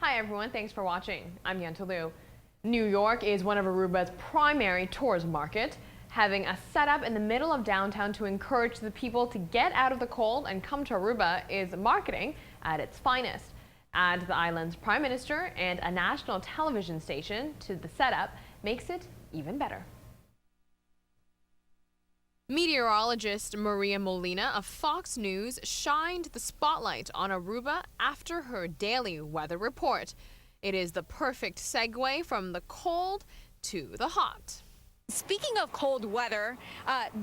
Hi everyone, thanks for watching. I'm Yentl. New York is one of Aruba's primary tourism markets, having a setup in the middle of downtown to encourage the people to get out of the cold and come to Aruba is marketing at its finest. Add the island's prime minister and a national television station to the setup makes it even better. Meteorologist Maria Molina of Fox News shined the spotlight on Aruba after her daily weather report. It is the perfect segue from the cold to the hot. Speaking of cold weather,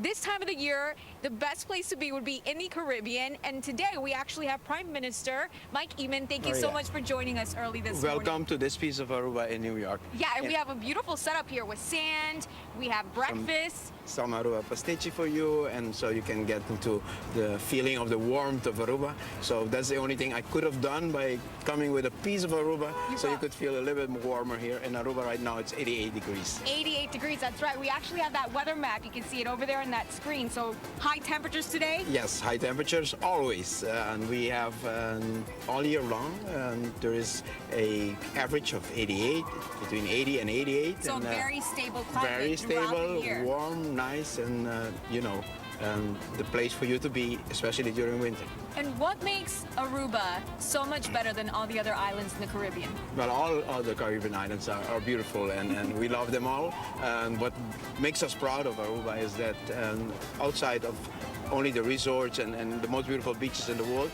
this time of the year, the best place to be would be in the Caribbean. And today we actually have Prime Minister Mike Eamon. Thank you so much for joining us early this morning. Welcome to this piece of Aruba in New York. Yeah, and we have a beautiful setup here with sand. We have breakfast. Some Aruba pasticci for you, and so you can get into the feeling of the warmth of Aruba. So that's the only thing I could have done by coming with a piece of Aruba, so you could feel a little bit warmer here. In Aruba right now, it's 88 degrees. 88 degrees, that's right. We actually have that weather map. You can see it over there on that screen. So high temperatures today? Yes, high temperatures always, and we have all year long. There is a average of 88, between 80 and 88. So and, very stable climate. Very throughout the stable, year. warm, nice, and the place for you to be, especially during winter. And what makes Aruba so much better than all the other islands in the Caribbean? Well, all the Caribbean islands are beautiful, and we love them all. And what makes us proud of Aruba is that outside of only the resorts and the most beautiful beaches in the world,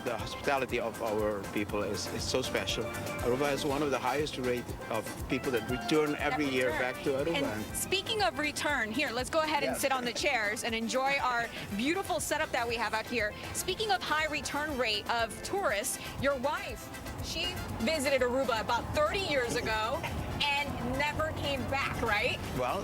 the hospitality of our people is so special. Aruba has one of the highest rate of people that return every year back to Aruba. And speaking of return, here, let's go ahead and sit on the chairs and enjoy our beautiful setup that we have out here. Speaking of high return rate of tourists, your wife, she visited Aruba about 30 years ago and never came back, right? Well,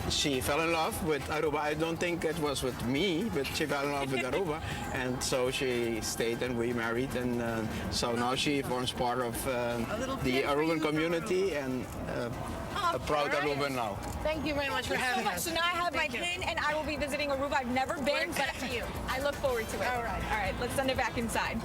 she fell in love with Aruba. I don't think it was with me, but she fell in love with Aruba, and so she stayed and we married, and so now she forms part of the Aruban community and a proud Aruban now. Thank you very much for having us. So now I have my pin and I will be visiting Aruba. I've never been, but I look forward to it. All right, let's send it back inside.